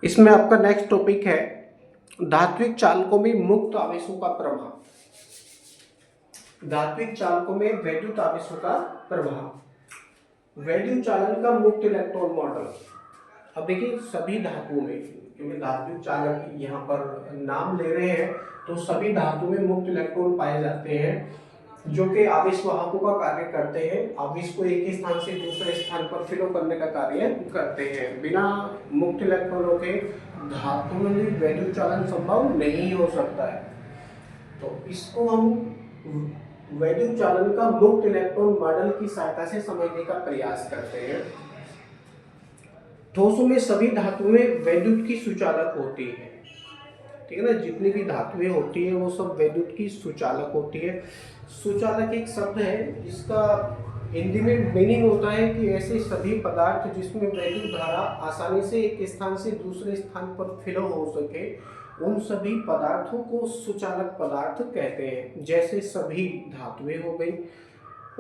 इसमें आपका next topic है धात्विक चालकों में मुक्त आवेशों का प्रभाव। धात्विक चालकों में वैद्युत आवेशों का प्रभाव। वैद्युत चालन का मुक्त इलेक्ट्रॉन मॉडल। अब देखिए सभी धातुओं में, क्योंकि धात्विक चालक यहाँ पर नाम ले रहे हैं, तो सभी धातुओं में मुक्त इलेक्ट्रॉन पाए जाते हैं जो कि आवेश वाहकों का कार्य करते हैं। आवेश को एक स्थान से दूसरे स्थान पर फ्लो करने का कार्य करते हैं। बिना मुक्त इलेक्ट्रॉनों के धातु में भी वैद्युत चालन संभव नहीं हो सकता है। तो इसको हम वैद्युत चालन का मुक्त इलेक्ट्रॉन मॉडल की सहायता से समझने का प्रयास करते हैं। ठोसों में सभी धातुओं में वैद्युत की सुचालक होती है, ठीक है ना। जितनी भी धातुएं होती है वो सब वैद्युत की सुचालक होती है। सुचालक एक शब्द है जिसका हिंदी में मीनिंग होता है कि ऐसे सभी पदार्थ जिसमें वैद्युत धारा आसानी से एक स्थान से दूसरे स्थान पर फ्लो हो सके, उन सभी पदार्थों को सुचालक पदार्थ कहते हैं। जैसे सभी धातुएं हो गई,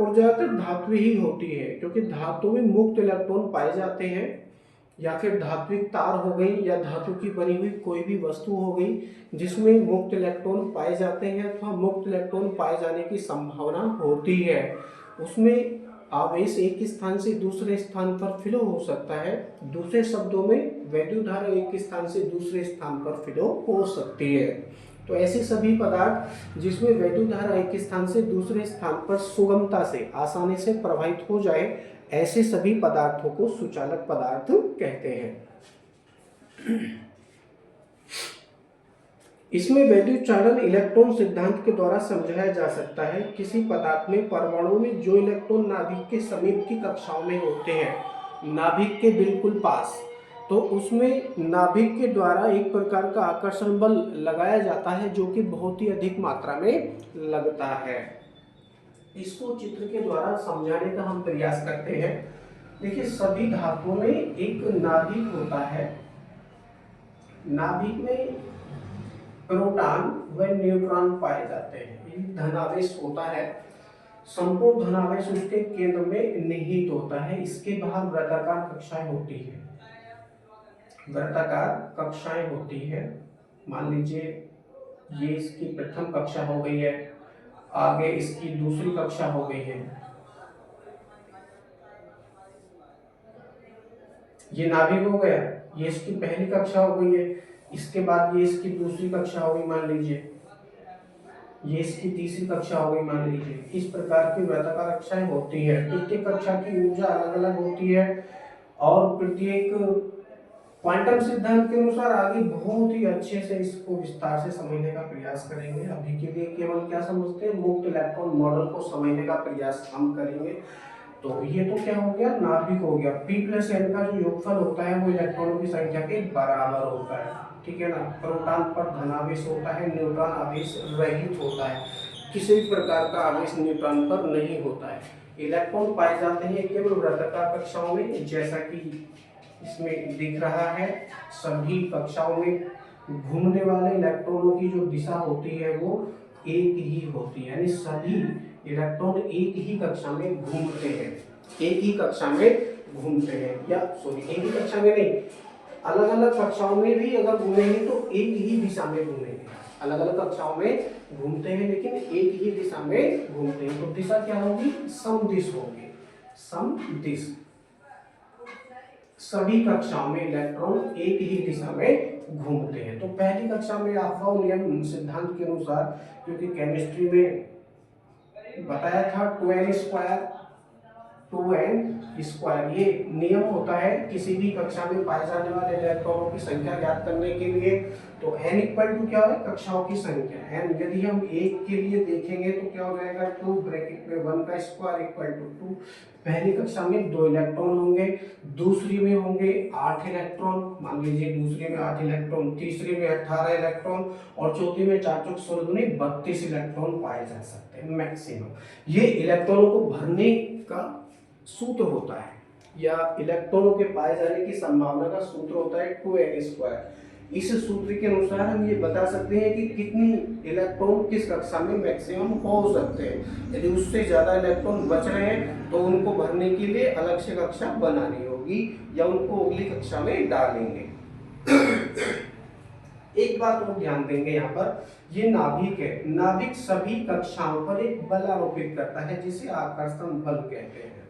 और ज़्यादातर धातुएं ही होती है क्योंकि धातु में मुक्त इलेक्ट्रॉन पाए जाते हैं, या फिर धात्विक तार हो गई, या धातु की बनी हुई कोई भी वस्तु हो गई जिसमें मुक्त इलेक्ट्रॉन पाए जाते हैं अथवा मुक्त इलेक्ट्रॉन पाए जाने की संभावना होती है। उसमें आवेश एक स्थान से दूसरे स्थान पर फ्लो हो सकता है। दूसरे शब्दों में वैद्युत धारा एक स्थान से दूसरे स्थान पर फ्लो हो सकती है। तो ऐसे सभी पदार्थ जिसमें वैद्युत धारा एक स्थान से दूसरे स्थान पर सुगमता से आसानी से प्रवाहित हो जाए, ऐसे सभी पदार्थों को सुचालक पदार्थ कहते हैं। इसमें वैद्युत चालन इलेक्ट्रॉन सिद्धांत के द्वारा समझाया जा सकता है। किसी पदार्थ में परमाणु में जो इलेक्ट्रॉन नाभिक के समीप की कक्षाओं में होते हैं, नाभिक के बिल्कुल पास, तो उसमें नाभिक के द्वारा एक प्रकार का आकर्षण बल लगाया जाता है जो कि बहुत ही अधिक मात्रा में लगता है। इसको चित्र के द्वारा समझाने का हम प्रयास करते हैं। देखिए सभी धातुओं में एक नाभिक होता है। नाभिक में प्रोटॉन व न्यूट्रॉन पाए जाते हैं। धनावेश होता है। संपूर्ण धनावेश उसके केंद्र में निहित होता है। इसके बाहर वृत्ताकार कक्षाएं होती है। वृत्ताकार कक्षाएं होती है। मान लीजिए ये इसकी प्रथम कक्षा हो गई है, आगे इसकी दूसरी कक्षा हो गई है। ये नाभिक हो गया, ये इसकी पहली कक्षा हो गई है। इसके बाद ये इसकी दूसरी कक्षा हो गई, मान लीजिए ये इसकी तीसरी कक्षा हो गई, मान लीजिए। इस प्रकार की वृत्ताकार कक्षाएं होती है। प्रत्येक कक्षा की ऊर्जा अलग अलग होती है और प्रत्येक क्वांटम सिद्धांत के अनुसार आगे बहुत ही अच्छे से इसको विस्तार से समझने का प्रयास करेंगे। अभी के लिए केवल क्या समझते हैं, मुक्त इलेक्ट्रॉन मॉडल को समझने का प्रयास हम करेंगे। तो ये तो क्या हो गया, नाभिक हो गया। P+N का जो योगफल होता है वो इलेक्ट्रॉनों की संख्या के बराबर होता है, ठीक है ना। प्रोटॉन पर धनावेश होता है, न्यूट्रॉन आवेश रहित होता है। किसी भी प्रकार का आवेश न्यूट्रॉन पर नहीं होता है। इलेक्ट्रॉन पाए जाते हैं केवल वृत्ताकार कक्षाओं में, जैसा कि इसमें दिख रहा है। सभी कक्षाओं में घूमने वाले इलेक्ट्रॉनों की जो दिशा होती है वो एक ही होती है, यानी सभी इलेक्ट्रॉन एक ही कक्षा में घूमते हैं। एक ही कक्षा में घूमते हैं, या सॉरी एक ही कक्षा में नहीं, अलग अलग कक्षाओं में भी अगर घूमेंगे तो एक ही दिशा में घूमेंगे। अलग अलग कक्षाओं में घूमते हैं लेकिन एक ही दिशा में घूमते हैं। तो दिशा क्या होगी, समदिश होगी, समदिश। सभी कक्षाओं में इलेक्ट्रॉन एक ही दिशा में घूमते हैं। तो पहली कक्षा में अफाव नियम सिद्धांत के अनुसार, क्योंकि केमिस्ट्री में बताया था 2n², ये नियम होता है किसी भी कक्षा में पाए जाने वाले इलेक्ट्रॉनों की संख्या ज्ञात करने के लिए। तो n = क्या है, कक्षाओं की संख्या। n यदि हम एक के लिए देखेंगे तो क्या हो जाएगा, 2 ब्रैकेट में 1 का स्क्वायर = 2। पहली कक्षा में 2 इलेक्ट्रॉन होंगे, दूसरी में होंगे 8 इलेक्ट्रॉन, मान लीजिए दूसरी में 8 इलेक्ट्रॉन, तीसरी में 18 इलेक्ट्रॉन और चौथी में 4 × 16 दूनी 32 इलेक्ट्रॉन पाए जा सकते हैं मैक्सिमम। ये इलेक्ट्रॉनों को भरने का सूत्र होता है, या इलेक्ट्रॉनों के पाए जाने की संभावना का सूत्र होता है 2n²। इस सूत्र के अनुसार हम ये बता सकते हैं कि कितनी इलेक्ट्रॉन किस कक्षा में मैक्सिमम हो सकते हैं। यदि उससे ज्यादा इलेक्ट्रॉन बच रहे हैं तो उनको भरने के लिए अलग से कक्षा बनानी होगी या उनको अगली कक्षा में डालेंगे। एक बात और ध्यान देंगे यहाँ पर, ये नाभिक है, नाभिक सभी कक्षाओं पर एक बल आरोपित करता है जिसे आकर्षण बल कहते हैं,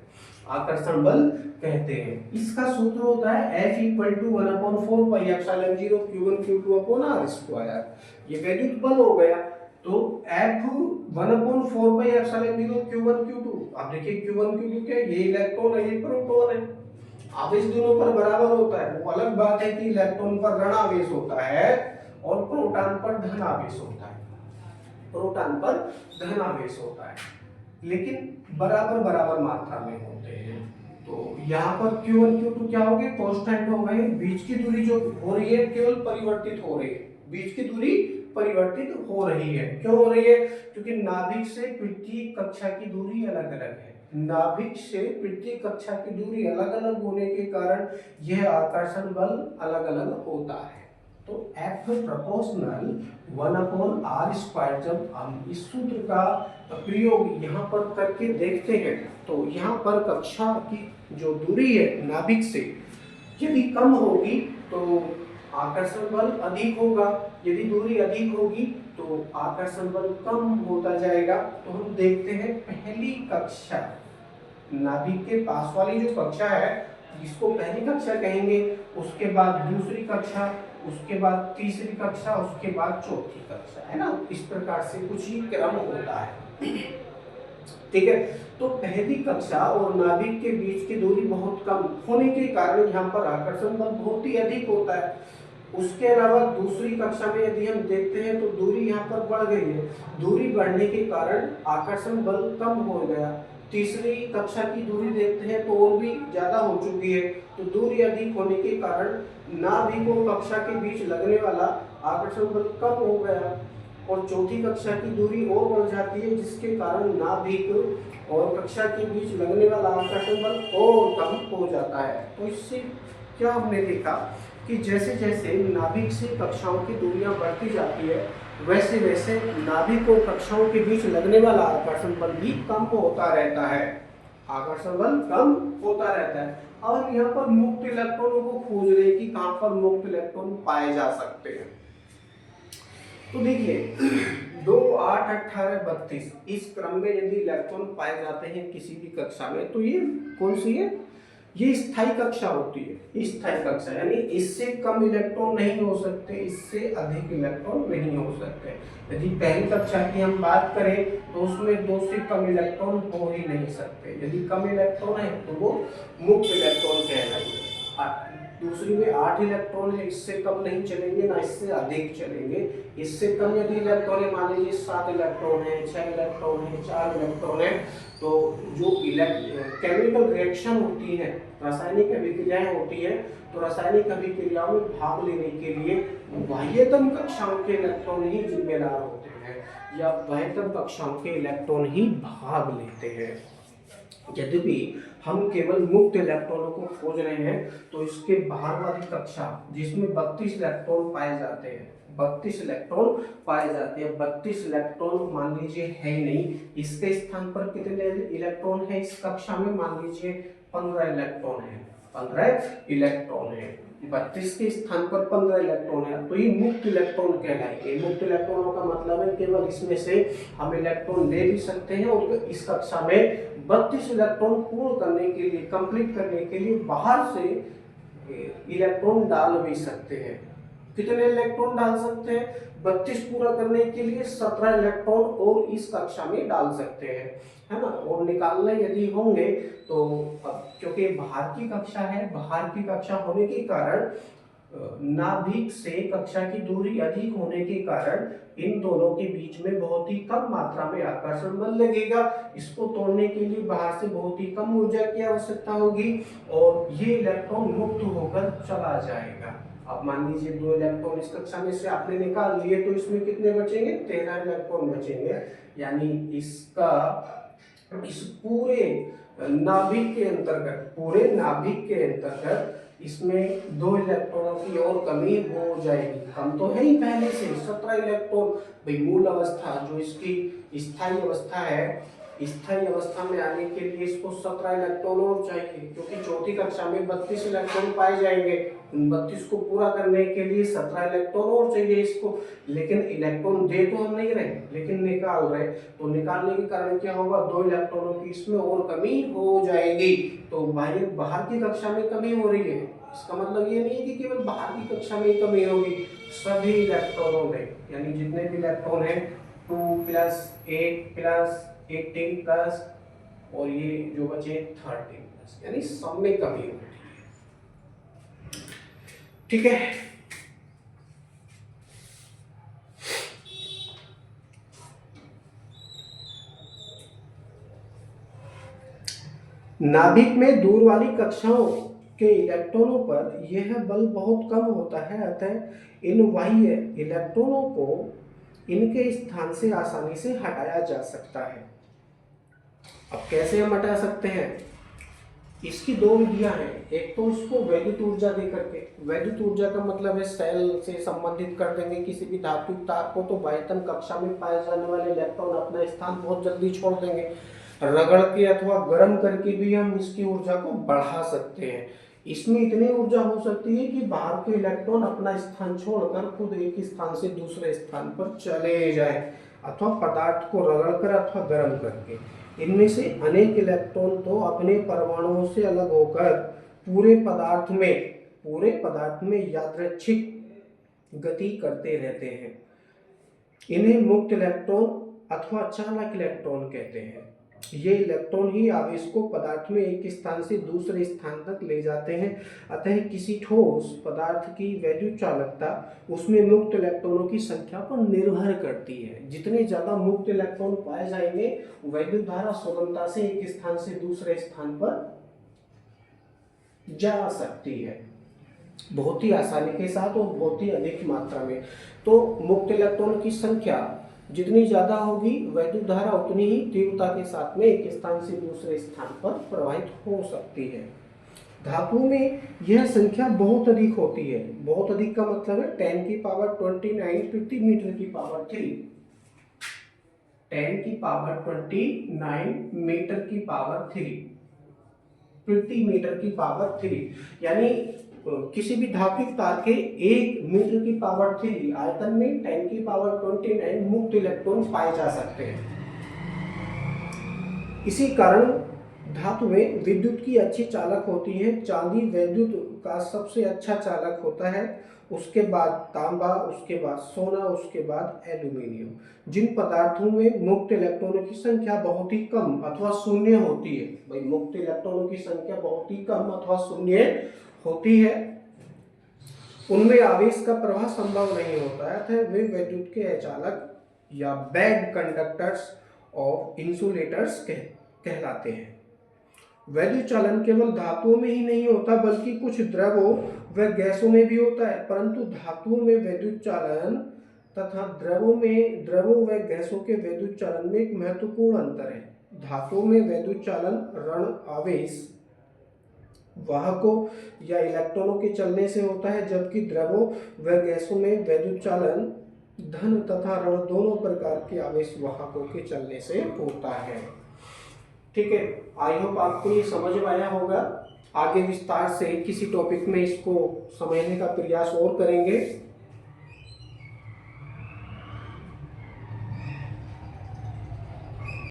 आकर्षण बल कहते हैं। इसका सूत्र होता है F = 1/4 pi epsilon 0 Q1 Q2 upon R square. ये वैद्युत बल हो गया, तो F 1/4 pi epsilon 0 Q1 Q2। आप देखिए Q1 Q2 क्या है, ये इलेक्ट्रॉन है, ये प्रोटॉन है, आवेश दोनों पर बराबर होता है। वो अलग बात है कि इलेक्ट्रॉन पर ऋण आवेश होता है और प्रोटॉन पर धन आवेश होता है, प्रोटॉन पर धन आवेश होता है, लेकिन बराबर बराबर मात्रा में होते हैं। तो यहाँ पर Q1 Q2 क्या हो गए, कांस्टेंट हो गए। बीच की दूरी जो हो रही है केवल परिवर्तित हो रही है, बीच की दूरी परिवर्तित हो रही है। क्यों हो रही है, क्योंकि नाभिक से पृथ्वी कक्षा की दूरी अलग अलग है, नाभिक से पृथ्वी कक्षा की दूरी अलग अलग होने के कारण यह आकर्षण बल अलग अलग होता है। तो F प्रोपोर्शनल 1/r²। जब हम इस सूत्र का प्रयोग यहाँ पर करके देखते हैं तो यहाँ पर कक्षा की जो दूरी है नाभिक से यदि कम होगी तो आकर्षण बल अधिक होगा, यदि दूरी अधिक होगी तो आकर्षण बल कम होता जाएगा। तो हम देखते हैं पहली कक्षा, नाभिक के पास वाली जो कक्षा है जिसको पहली कक्षा कहेंगे, उसके बाद दूसरी कक्षा, उसके बाद तीसरी कक्षा, उसके बाद चौथी कक्षा, है ना। इस प्रकार से कुछ ही क्रम होता है, ठीक है। तो पहली कक्षा और नाभिक के बीच की दूरी बहुत कम होने के कारण यहाँ पर आकर्षण बल बहुत ही अधिक होता है। उसके अलावा दूसरी कक्षा में यदि हम देखते हैं तो दूरी यहाँ पर बढ़ गई है, दूरी बढ़ने के कारण आकर्षण बल कम हो गया। तीसरी कक्षा की दूरी देखते हैं तो और भी ज्यादा हो चुकी है, तो दूरी अधिक होने के कारण नाभिक और कक्षा के बीच लगने वाला आकर्षण बल कम हो गया। और चौथी कक्षा की दूरी और बढ़ जाती है जिसके कारण नाभिक और कक्षा के बीच लगने वाला आकर्षण बल और कम हो जाता है। तो इससे क्या हमने देखा कि जैसे जैसे नाभिक से कक्षाओं की दूरियां बढ़ती जाती है वैसे वैसे नाभिक और कक्षाओं के बीच लगने वाला आकर्षण बल भी कम होता रहता है, आकर्षण बल कम होता रहता है। अब हम यहाँ पर मुक्त इलेक्ट्रॉनों को खोज रहे हैं कि कहाँ पर मुक्त इलेक्ट्रॉन पाए जा सकते हैं। तो देखिए 2, 8, 18, 32 इस क्रम में यदि इलेक्ट्रॉन पाए जाते हैं किसी भी कक्षा में तो ये कौन सी है, ये स्थायी कक्षा होती है। स्थायी कक्षा यानी इससे कम इलेक्ट्रॉन नहीं हो सकते, इससे अधिक इलेक्ट्रॉन नहीं हो सकते। यदि पहली कक्षा की हम बात करें तो उसमें 2 से कम इलेक्ट्रॉन हो ही नहीं सकते। यदि कम इलेक्ट्रॉन है तो वो मुक्त इलेक्ट्रॉन कहलाएंगे। दूसरी में 8 इलेक्ट्रॉन है, इससे कम नहीं चलेंगे ना इससे अधिक चलेंगे। इससे कम यदि इलेक्ट्रॉन है, मान लीजिए 7 इलेक्ट्रॉन है, 6 इलेक्ट्रॉन है, 4 इलेक्ट्रॉन है, तो जो केमिकल रिएक्शन होती है, रासायनिक अभिक्रियाएं होती है, तो रासायनिक अभिक्रियाओं में भाग लेने के लिए बाह्यतम कक्षाओं के इलेक्ट्रॉन ही जिम्मेदार होते हैं या बाह्यतम कक्षाओं के इलेक्ट्रॉन ही भाग लेते हैं। यद्यपि हम केवल मुक्त इलेक्ट्रॉनों को खोज रहे हैं तो इसके बाहर वाली कक्षा जिसमें 32 इलेक्ट्रॉन पाए जाते हैं, 32 इलेक्ट्रॉन पाए जाते हैं। 32 इलेक्ट्रॉन मान लीजिए है ही नहीं, इसके स्थान पर कितने इलेक्ट्रॉन है इस कक्षा में, मान लीजिए 15 इलेक्ट्रॉन है, 15 इलेक्ट्रॉन है। 32 के स्थान पर 15 इलेक्ट्रॉन है तो ये मुक्त इलेक्ट्रॉन कहलाएंगे। मुक्त इलेक्ट्रॉनों का मतलब है केवल इसमें से हम इलेक्ट्रॉन ले भी सकते हैं और इस कक्षा में 32 इलेक्ट्रॉन पूर्ण करने के लिए, कंप्लीट करने के लिए बाहर से इलेक्ट्रॉन डाल भी सकते हैं। कितने इलेक्ट्रॉन डाल सकते हैं, 32 पूरा करने के लिए 17 इलेक्ट्रॉन और इस कक्षा में डाल सकते हैं, है ना। और निकालने यदि होंगे तो क्योंकि बाहर की कक्षा है, बाहर की कक्षा होने के कारण नाभिक से कक्षा की दूरी अधिक होने के कारण इन दोनों के बीच में बहुत ही कम मात्रा में आकर्षण बल लगेगा। इसको तोड़ने के लिए बाहर से बहुत ही कम ऊर्जा की आवश्यकता होगी और ये इलेक्ट्रॉन मुक्त होकर चला जाएगा। अब मान लीजिए 2 इलेक्ट्रॉन इस कक्षा में से आपने निकाल लिए तो इसमें कितने बचेंगे, 13 इलेक्ट्रॉन बचेंगे। यानी इसका इस पूरे नाभिक के अंतर्गत, पूरे नाभिक के अंतर्गत इसमें 2 इलेक्ट्रॉनों की और कमी हो जाएगी। कम तो है ही पहले से 17 इलेक्ट्रॉन। भाई मूल अवस्था जो इसकी स्थायी अवस्था है, स्थायी अवस्था में आने के लिए इसको 17 इलेक्ट्रॉन और चाहिए, क्योंकि चौथी कक्षा में 32 इलेक्ट्रॉन पाए जाएंगे। उन 32 को पूरा करने के लिए 17 इलेक्ट्रॉन और चाहिए इसको। लेकिन इलेक्ट्रॉन दे तो हम नहीं रहे, लेकिन निकाल रहे, तो निकालने के कारण क्या होगा, 2 इलेक्ट्रॉनों की इसमें और कमी हो जाएगी। तो बाहर की कक्षा में कमी हो रही है, इसका मतलब ये नहीं है कि केवल बाहर की कक्षा में कमी होगी, सभी इलेक्ट्रॉनों में, यानी जितने भी इलेक्ट्रॉन हैं 2 प्लस 8 प्लस 18 प्लस और ये जो बचे 13 प्लस, यानी सब में कमी हो रही है। ठीक है, नाभिक में दूर वाली कक्षाओं के इलेक्ट्रॉनों पर यह बल बहुत कम होता है, अतः इन बाह्य इलेक्ट्रॉनों को इनके स्थान से आसानी से हटाया जा सकता है। अब कैसे हम हटा सकते हैं, इसकी 2 विधियां हैं। एक तो इसको वैद्युत ऊर्जा दे करके, वैद्युत ऊर्जा का मतलब है सेल से संबंधित कर देंगे किसी भी धातु तार को, तो बाह्यतम कक्षा में पाए जाने वाले इलेक्ट्रॉन अपना स्थान बहुत जल्दी छोड़ देंगे। रगड़ के अथवा गर्म करके भी हम इसकी ऊर्जा को बढ़ा सकते हैं। इसमें इतनी ऊर्जा हो सकती है कि बाहर के इलेक्ट्रॉन अपना स्थान छोड़कर खुद एक स्थान से दूसरे स्थान पर चले जाए, अथवा पदार्थ को रगड़ कर अथवा गर्म करके। इनमें से अनेक इलेक्ट्रॉन तो अपने परमाणुओं से अलग होकर पूरे पदार्थ में यादृच्छिक गति करते रहते हैं। इन्हें मुक्त इलेक्ट्रॉन अथवा चालक इलेक्ट्रॉन कहते हैं। ये इलेक्ट्रॉन ही आवेश को पदार्थ में एक स्थान से दूसरे स्थान तक ले जाते हैं। अतः किसी ठोस पदार्थ की वैद्युत चालकता उसमें मुक्त इलेक्ट्रॉनों की संख्या पर निर्भर करती है। जितने ज्यादा मुक्त इलेक्ट्रॉन पाए जाएंगे, वैद्युत धारा सुगमता से एक स्थान से दूसरे स्थान पर जा सकती है, बहुत ही आसानी के साथ और बहुत ही अधिक मात्रा में। तो मुक्त इलेक्ट्रॉन की संख्या जितनी ज्यादा होगी, वैद्युत धारा उतनी ही तीव्रता के साथ में एक स्थान से दूसरे स्थान पर प्रवाहित हो सकती है। धातुओं में यह संख्या बहुत अधिक होती है। बहुत अधिक का मतलब है 10 की पावर 29 प्रति मीटर की पावर 3, 10 की पावर 29 मीटर की पावर 3 प्रति मीटर की पावर 3, यानी किसी भी धात्विक तार के 1 मीटर की पावर 3 आयतन में 10 की पावर 29 मुक्त इलेक्ट्रॉन पाए जा सकते हैं। इसी कारण धातु में विद्युत की अच्छी चालक होती है। चांदी वैद्युत का सबसे अच्छा चालक होता है, उसके बाद तांबा, उसके बाद सोना, उसके बाद एल्यूमिनियम। जिन पदार्थों में मुक्त इलेक्ट्रॉनों की संख्या बहुत ही कम अथवा शून्य होती है, भाई मुक्त इलेक्ट्रॉनों की संख्या बहुत ही कम अथवा शून्य होती है, उनमें आवेश का प्रवाह संभव नहीं होता है, अतः वे विद्युत के अचालक या बैड कंडक्टर्स ऑफ इंसुलेटर्स कहलाते हैं। वैद्युत चालन केवल धातुओं में ही नहीं होता, बल्कि कुछ द्रवों व गैसों में भी होता है। परंतु धातुओं में वैद्युत चालन तथा द्रवों व गैसों के वैद्युत चालन में एक महत्वपूर्ण अंतर है। धातुओं में वैद्युत चालन ऋण आवेश वाहकों या इलेक्ट्रॉनों के चलने से होता है, जबकि द्रवों व गैसों में वैद्युत चालन धन तथा ऋण दोनों प्रकार के आवेश वाहकों के चलने से होता है। ठीक है, आई होप आपको ये समझ में आया होगा। आगे विस्तार से किसी टॉपिक में इसको समझने का प्रयास और करेंगे।